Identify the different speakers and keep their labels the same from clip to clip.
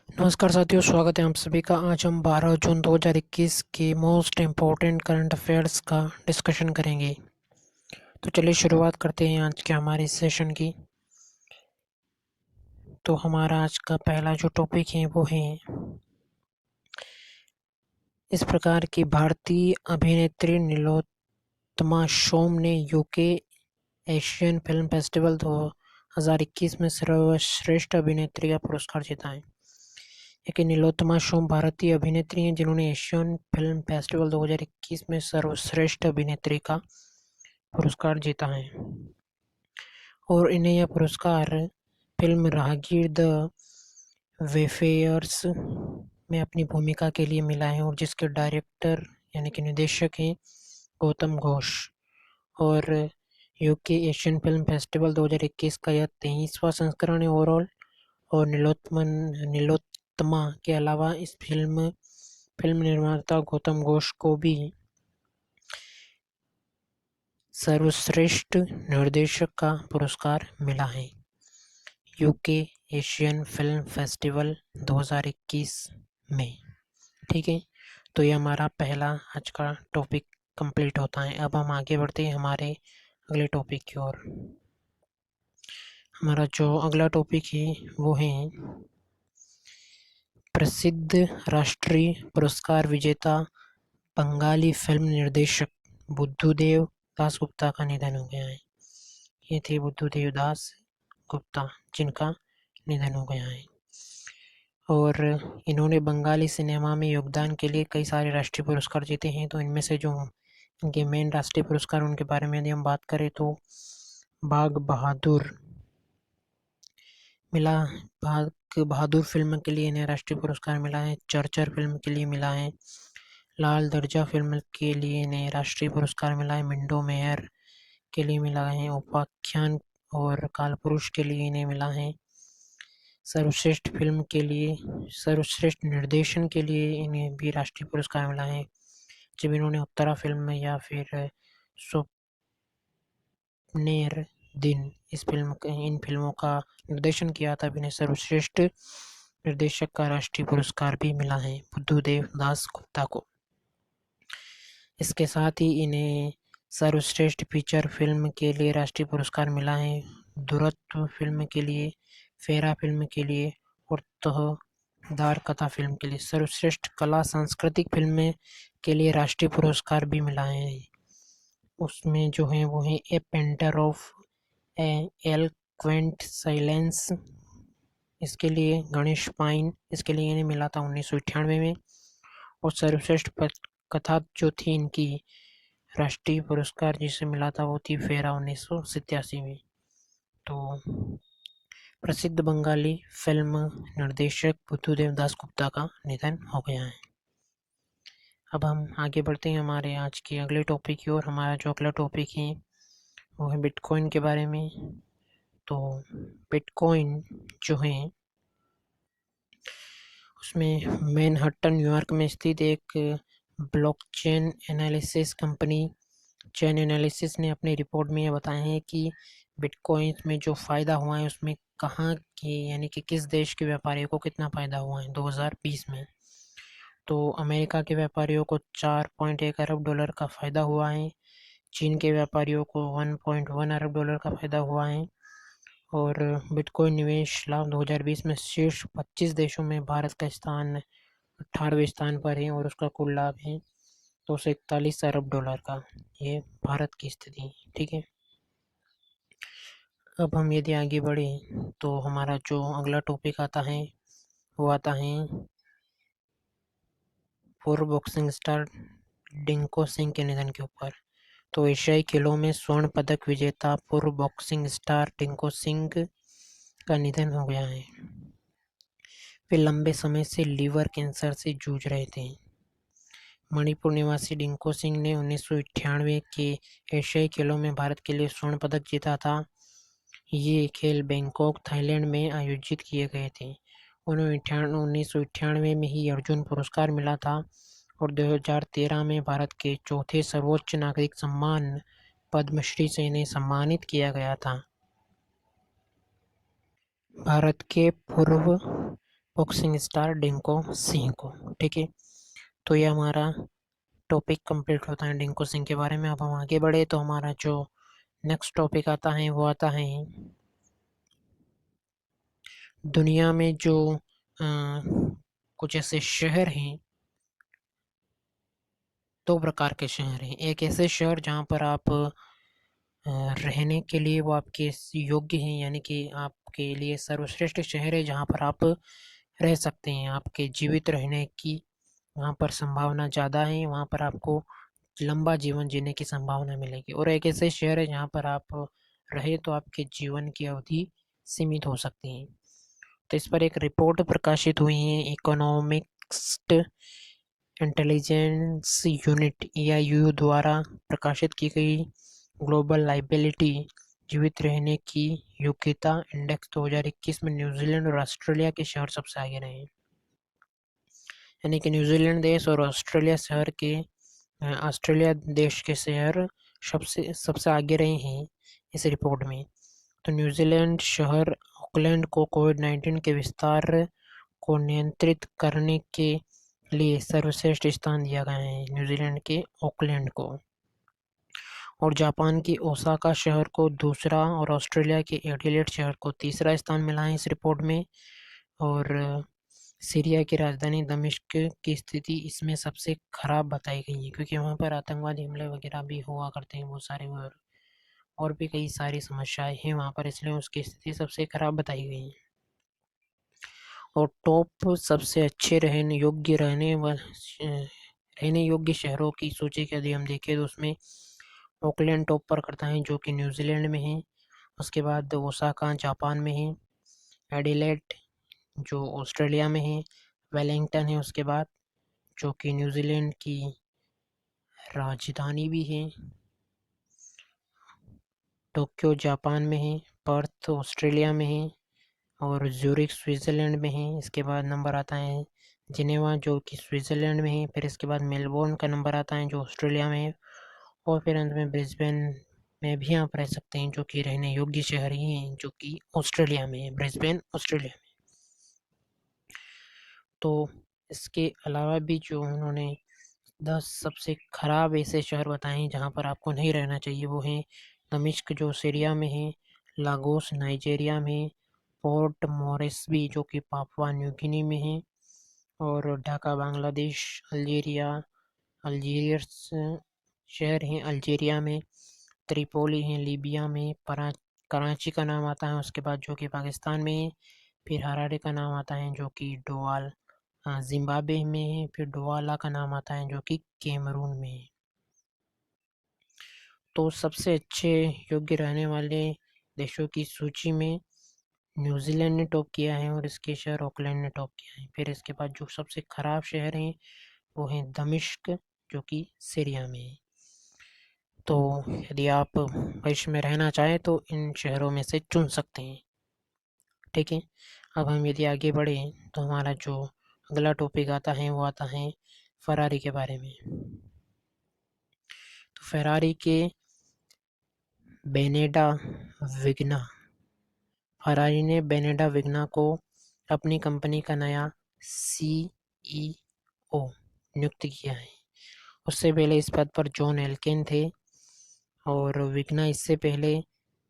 Speaker 1: नमस्कार साथियों, स्वागत है आप सभी का। आज हम 12 जून 2021 के मोस्ट इम्पोर्टेंट करंट अफेयर्स का डिस्कशन करेंगे। तो चलिए शुरुआत करते हैं आज के हमारे सेशन की। तो हमारा आज का पहला जो टॉपिक है वो है इस प्रकार की भारतीय अभिनेत्री नीलोत्तमा शोम ने यूके एशियन फिल्म फेस्टिवल 2021 में सर्वश्रेष्ठ अभिनेत्री का पुरस्कार जीता है। एक नीलोत्तमा शोम भारतीय अभिनेत्री हैं जिन्होंने एशियन फिल्म फेस्टिवल 2021 में सर्वश्रेष्ठ अभिनेत्री का पुरस्कार जीता है और इन्हें यह पुरस्कार फिल्म राहगीर द वेफेयर्स में अपनी भूमिका के लिए मिला है और जिसके डायरेक्टर यानी कि निर्देशक हैं गौतम घोष। और यूके एशियन फिल्म फेस्टिवल 2021 का यह 23वां संस्करण है ओवरऑल। और नीलोत्तमा के अलावा इस फिल्म निर्माता गौतम घोष को भी सर्वश्रेष्ठ निर्देशक का पुरस्कार मिला है यूके एशियन फिल्म फेस्टिवल 2021 में। ठीक है, तो ये हमारा पहला आज का टॉपिक कंप्लीट होता है। अब हम आगे बढ़ते हैं हमारे अगले टॉपिक की ओर। हमारा जो अगला टॉपिक है वो है प्रसिद्ध राष्ट्रीय पुरस्कार विजेता बंगाली फिल्म निर्देशक बुद्धदेव दास गुप्ता का निधन हो गया है। ये थे बुद्धदेव दास गुप्ता जिनका निधन हो गया है और इन्होंने बंगाली सिनेमा में योगदान के लिए कई सारे राष्ट्रीय पुरस्कार जीते हैं। तो इनमें से जो इनके मेन राष्ट्रीय पुरस्कार उनके बारे में यदि हम बात करें तो बाघ बहादुर मिला, बाघ बहादुर फिल्म के लिए इन्हें राष्ट्रीय पुरस्कार मिला है। चरचर फिल्म के लिए मिला है। लाल दर्जा फिल्म के लिए इन्हें राष्ट्रीय पुरस्कार मिला है। मिंडो मेयर के लिए मिला है। उपाख्यान और कालपुरुष के लिए इन्हें मिला है। सर्वश्रेष्ठ फिल्म के लिए, सर्वश्रेष्ठ निर्देशन के लिए इन्हें भी राष्ट्रीय पुरस्कार मिला है जब इन्होंने उत्तरा फिल्म में या फिर स्वप्नेर दिन इन फिल्मों का निर्देशन किया था। इन्हें सर्वश्रेष्ठ निर्देशक का राष्ट्रीय पुरस्कार भी मिला है बुद्धदेव दास गुप्ता को। इसके साथ ही इन्हें सर्वश्रेष्ठ फीचर फिल्म के लिए राष्ट्रीय पुरस्कार मिला है दुरत्व फिल्म के लिए, फेरा फिल्म के लिए और तहदार कथा फिल्म के लिए। सर्वश्रेष्ठ कला सांस्कृतिक फिल्म के लिए राष्ट्रीय पुरस्कार भी मिला है। उसमें जो है वो है ए पेंटर ऑफ एलोक्वेंट साइलेंस, इसके लिए गणेश पाइन, इसके लिए इन्हें मिला था 1998 में। और सर्वश्रेष्ठ कथा जो थी इनकी राष्ट्रीय पुरस्कार जिसे मिला था वो थी फेरा 1987 में। तो प्रसिद्ध बंगाली फिल्म निर्देशक बुद्धदेव दास गुप्ता का निधन हो गया है। अब हम आगे बढ़ते हैं हमारे आज के अगले टॉपिक की ओर। हमारा जो अगला टॉपिक है वो है बिटकॉइन के बारे में। तो बिटकॉइन जो है उसमें मैनहट्टन न्यूयॉर्क में स्थित एक blockchain analysis company chain analysis ने अपनी रिपोर्ट में यह बताया है कि बिटकॉइन में जो फ़ायदा हुआ है उसमें कहाँ के यानी कि किस देश के व्यापारियों को कितना फ़ायदा हुआ है 2020 में। तो अमेरिका के व्यापारियों को 4.1 अरब डॉलर का फ़ायदा हुआ है। चीन के व्यापारियों को 1.1 अरब डॉलर का फ़ायदा हुआ है। और बिटकॉइन निवेश लाभ 2020 में शीर्ष 25 देशों में भारत का स्थान 18वें स्थान पर है और उसका कुल लाभ है 241 अरब डॉलर का। ये भारत की स्थिति है। ठीक है, अब हम यदि आगे बढ़े तो हमारा जो अगला टॉपिक आता है वो आता है पूर्व बॉक्सिंग स्टार डिंको सिंह के निधन के ऊपर। तो एशियाई खेलों में स्वर्ण पदक विजेता पूर्व बॉक्सिंग स्टार डिंको सिंह का निधन हो गया है। वे लंबे समय से लीवर कैंसर से जूझ रहे थे। मणिपुर निवासी डिंको सिंह ने 1998 के एशियाई खेलों में भारत के लिए स्वर्ण पदक जीता था। ये खेल बैंकॉक थाईलैंड में आयोजित किए गए थे। उन्हें 1998 में ही अर्जुन पुरस्कार मिला था और 2013 में भारत के चौथे सर्वोच्च नागरिक सम्मान पद्मश्री से इन्हें सम्मानित किया गया था। भारत के पूर्व बॉक्सिंग स्टार डिंको सिंह को। ठीक है, तो ये हमारा टॉपिक कंप्लीट होता है डिंको सिंह के बारे में। अब हम आगे बढ़े तो हमारा जो नेक्स्ट टॉपिक आता है वो आता है दुनिया में जो कुछ ऐसे शहर हैं, दो प्रकार के शहर हैं। एक ऐसे शहर जहाँ पर आप रहने के लिए वो आपके योग्य हैं, यानी कि आपके लिए सर्वश्रेष्ठ शहर है जहाँ पर आप रह सकते हैं, आपके जीवित रहने की वहाँ पर संभावना ज़्यादा है, वहाँ पर आपको लंबा जीवन जीने की संभावना मिलेगी। और एक ऐसे शहर है जहाँ पर आप रहे तो आपके जीवन की अवधि सीमित हो सकती है। तो इस पर एक रिपोर्ट प्रकाशित हुई है इकोनॉमिक्स इंटेलिजेंस यूनिट (EIU) द्वारा प्रकाशित की गई ग्लोबल लाइबिलिटी जीवित रहने की योग्यता इंडेक्स 2021 में न्यूजीलैंड और ऑस्ट्रेलिया के शहर सबसे आगे रहे। यानी कि न्यूजीलैंड देश और ऑस्ट्रेलिया देश के शहर सबसे आगे रहे हैं इस रिपोर्ट में। तो न्यूजीलैंड शहर ऑकलैंड को कोविड-19 के विस्तार को नियंत्रित करने के लिए सर्वश्रेष्ठ स्थान दिया गया है, न्यूजीलैंड के ऑकलैंड को। और जापान की ओसाका शहर को दूसरा और ऑस्ट्रेलिया के एडिलेड शहर को तीसरा स्थान मिला है इस रिपोर्ट में। और सीरिया की राजधानी दमिश्क की स्थिति इसमें सबसे खराब बताई गई है, क्योंकि वहाँ पर आतंकवादी हमले वगैरह भी हुआ करते हैं बहुत सारे, और भी कई सारी समस्याएं हैं वहाँ पर, इसलिए उसकी स्थिति सबसे खराब बताई गई है। और टॉप सबसे अच्छे रहने योग्य शहरों की सूची के यदि हम देखें तो उसमें ऑकलैंड टॉप पर करता है जो कि न्यूजीलैंड में है। उसके बाद ओसाका जापान में है, एडिलेड जो ऑस्ट्रेलिया में है, वेलिंगटन है उसके बाद जो कि न्यूजीलैंड की राजधानी भी है, टोक्यो जापान में है, पर्थ ऑस्ट्रेलिया में है और ज़्यूरिख स्विट्ज़रलैंड में है। इसके बाद नंबर आता है जिनेवा जो कि स्विट्ज़रलैंड में है। फिर इसके बाद मेलबोर्न का नंबर आता है जो ऑस्ट्रेलिया में है। और फिर अंत में ब्रिस्बेन में भी आप रह सकते हैं जो कि रहने योग्य शहर ही हैं जो कि ऑस्ट्रेलिया में है, ब्रिस्बेन ऑस्ट्रेलिया में। तो इसके अलावा भी जो उन्होंने 10 सबसे ख़राब ऐसे शहर बताए हैं जहाँ पर आपको नहीं रहना चाहिए वो हैं दमिश्क जो सीरिया में है, लागोस नाइजीरिया में, पोर्ट मोरेस्बी जो कि पापुआ न्यू गिनी में है, और ढाका बांग्लादेश, अल्जीरियस शहर हैं अल्जीरिया में, त्रिपोली है लीबिया में, कराची का नाम आता है उसके बाद जो कि पाकिस्तान में है, फिर हरारे का नाम आता है जो कि जिम्बाब्वे में है, फिर डोवाला का नाम आता है जो कि कैमरून में है। तो सबसे अच्छे योग्य रहने वाले देशों की सूची में न्यूजीलैंड ने टॉप किया है और इसके शहर ऑकलैंड ने टॉप किया है। फिर इसके बाद जो सबसे ख़राब शहर हैं वो हैं दमिश्क जो कि सीरिया में है। तो यदि आप भविष्य में रहना चाहें तो इन शहरों में से चुन सकते हैं। ठीक है, अब हम यदि आगे बढ़ें तो हमारा जो अगला टॉपिक आता है वो आता है फरारी के बारे में। तो फरारी के बेनेडा विग्ना फरारी ने बेनेडा विग्ना को अपनी कंपनी का नया CEO नियुक्त किया है। उससे पहले इस पद पर जॉन एल्केन थे और विग्ना इससे पहले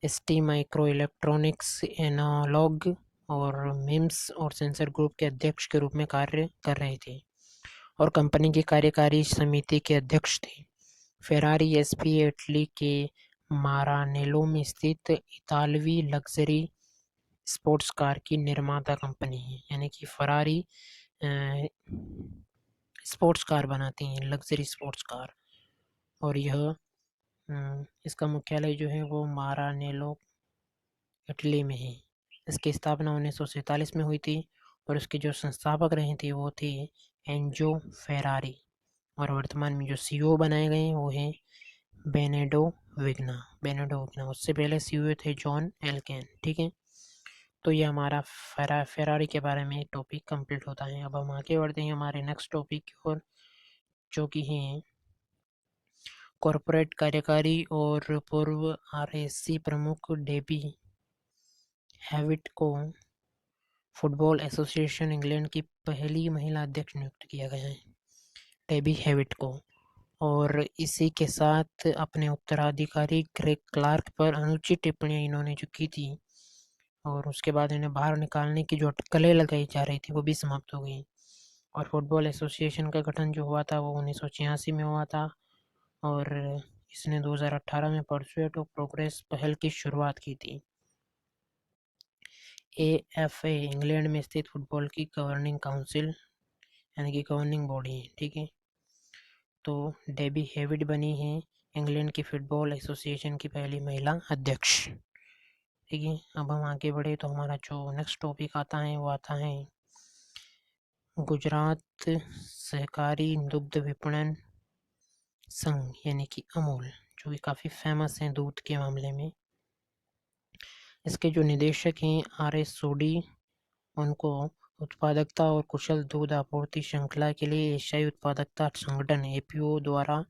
Speaker 1: ST माइक्रो इलेक्ट्रॉनिक्स एनालॉग और मेम्स और सेंसर ग्रुप के अध्यक्ष के रूप में कार्य कर रहे थे और कंपनी की कार्यकारी समिति के अध्यक्ष थे। फेरारी SPA इटली के मारानेलो में स्थित इतालवी लग्जरी स्पोर्ट्स कार की निर्माता कंपनी है, यानी कि फरारी स्पोर्ट्स कार बनाती हैं, लग्जरी स्पोर्ट्स कार। और इसका मुख्यालय जो है वो मारानेलो इटली में है। इसकी स्थापना 1947 में हुई थी और इसके जो संस्थापक रहे थे वो थे एंजो फेरारी, और वर्तमान में जो CEO बनाए गए हैं वो हैं बेनेडो विग्ना। उससे पहले CEO थे जॉन एल्केन। ठीक है, तो ये हमारा फेरारी के बारे में टॉपिक कंप्लीट होता है। अब हम आगे बढ़ते हैं हमारे नेक्स्ट टॉपिक की ओर जो कि है कॉरपोरेट कार्यकारी और पूर्व RSC प्रमुख डेबी हैविट को फुटबॉल एसोसिएशन इंग्लैंड की पहली महिला अध्यक्ष नियुक्त किया गया है, डेबी हेविट को। और इसी के साथ अपने उत्तराधिकारी ग्रेग क्लार्क पर अनुचित टिप्पणियां इन्होंने जो की थी और उसके बाद इन्हें बाहर निकालने की जो अटकलें लगाई जा रही थी वो भी समाप्त हो गई। और फुटबॉल एसोसिएशन का गठन जो हुआ था वो 1986 में हुआ था और इसने 2018 में परसुएट ऑफ प्रोग्रेस पहल की शुरुआत की थी। AFA इंग्लैंड में स्थित फुटबॉल की गवर्निंग काउंसिल यानी कि गवर्निंग बॉडी है, ठीक है। तो डेबी हेविड बनी है इंग्लैंड की फुटबॉल एसोसिएशन की पहली महिला अध्यक्ष, ठीक है। अब हम आगे बढ़े तो हमारा जो नेक्स्ट टॉपिक आता है वो आता है गुजरात सहकारी दुग्ध विपणन संघ यानी कि अमूल, जो कि काफ़ी फेमस है दूध के मामले में। इसके जो निदेशक हैं RS सोडी, उनको उत्पादकता और कुशल दूध आपूर्ति श्रृंखला के लिए एशियाई उत्पादकता संगठन APO द्वारा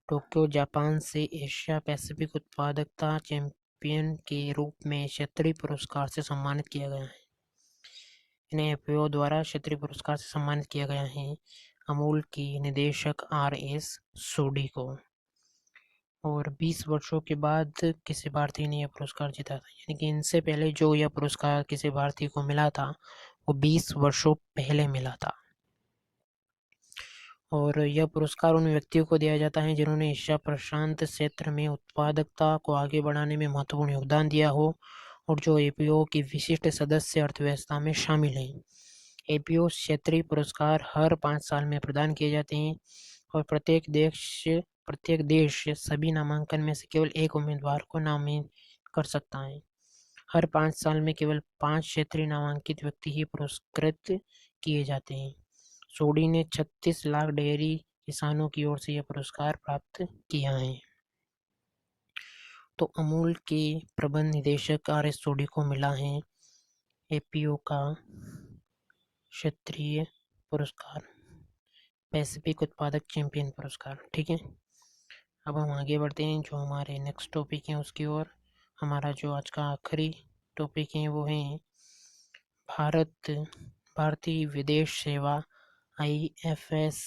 Speaker 1: टोक्यो जापान से एशिया पैसिफिक उत्पादकता चैंपियन के रूप में क्षेत्रीय पुरस्कार से सम्मानित किया गया है। इन्हें APO द्वारा क्षेत्रीय पुरस्कार से सम्मानित किया गया है अमूल की निदेशक RS सोडी को। और 20 वर्षों के बाद किसी भारतीय ने यह पुरस्कार जीता था, यानी कि इनसे पहले जो यह पुरस्कार किसी भारतीय को मिला था वो 20 वर्षों पहले मिला था। और यह पुरस्कार उन व्यक्तियों को दिया जाता है जिन्होंने एशिया प्रशांत क्षेत्र में उत्पादकता को आगे बढ़ाने में महत्वपूर्ण योगदान दिया हो और जो APO की विशिष्ट सदस्य अर्थव्यवस्था में शामिल हैं। APO क्षेत्रीय पुरस्कार हर 5 साल में प्रदान किए जाते हैं और प्रत्येक देश सभी नामांकन में से केवल एक उम्मीदवार को नामित कर सकता है। हर 5 साल में केवल 5 क्षेत्रीय नामांकित व्यक्ति ही पुरस्कृत किए जाते हैं। सोडी ने 36 लाख डेयरी किसानों की ओर से यह पुरस्कार प्राप्त किया है। तो अमूल के प्रबंध निदेशक RS सोडी को मिला है APO का क्षेत्रीय पुरस्कार, पैसिफिक उत्पादक चैंपियन पुरस्कार, ठीक है। अब हम आगे बढ़ते हैं जो हमारे नेक्स्ट टॉपिक है उसकी ओर। हमारा जो आज का आखिरी टॉपिक है वो है भारतीय विदेश सेवा IFS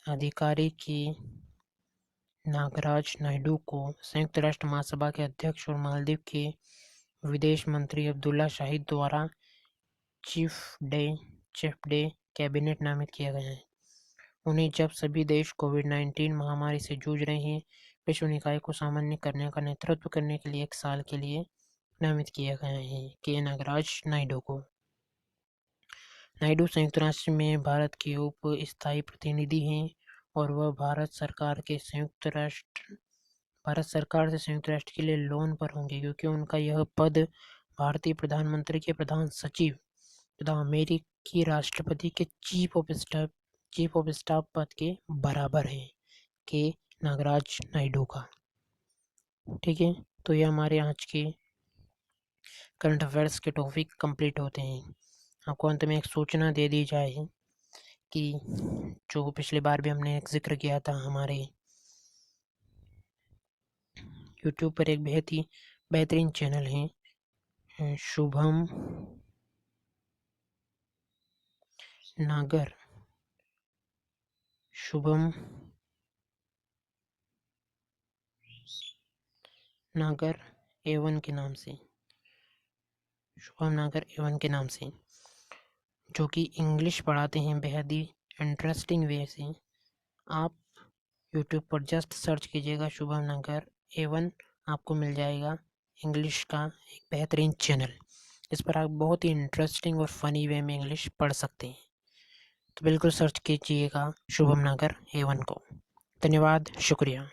Speaker 1: अधिकारी की नागराज नायडू को संयुक्त राष्ट्र महासभा के अध्यक्ष और मालदीव के विदेश मंत्री अब्दुल्ला शाहिद द्वारा चीफ डे कैबिनेट नामित किया गया है। उन्हें जब सभी देश कोविड-19 महामारी से जूझ रहे हैं विश्व निकाय को सामान्य करने का नेतृत्व करने के लिए 1 साल के लिए नामित किया गया है के नागराज नायडू को। नायडू संयुक्त राष्ट्र में भारत के उप स्थायी प्रतिनिधि हैं और वह भारत सरकार से संयुक्त राष्ट्र के लिए लोन पर होंगे क्योंकि उनका यह पद भारतीय प्रधानमंत्री के प्रधान सचिव तथा अमेरिकी राष्ट्रपति के चीफ ऑफ स्टाफ पद के बराबर है के नागराज नायडू का, ठीक है। तो ये हमारे आज के करंट अफेयर्स के टॉपिक कंप्लीट होते हैं। आपको अंत में एक सूचना दे दी जाए कि जो पिछली बार भी हमने एक जिक्र किया था, हमारे YouTube पर एक बेहद ही बेहतरीन चैनल है शुभम नागर A1 के नाम से, शुभम नागर A1 के नाम से, जो कि इंग्लिश पढ़ाते हैं बेहद ही इंटरेस्टिंग वे से। आप YouTube पर जस्ट सर्च कीजिएगा शुभम नागर A1, आपको मिल जाएगा इंग्लिश का एक बेहतरीन चैनल। इस पर आप बहुत ही इंटरेस्टिंग और फनी वे में इंग्लिश पढ़ सकते हैं। तो बिल्कुल सर्च कीजिएगा शुभम नागर A1 को। धन्यवाद, शुक्रिया।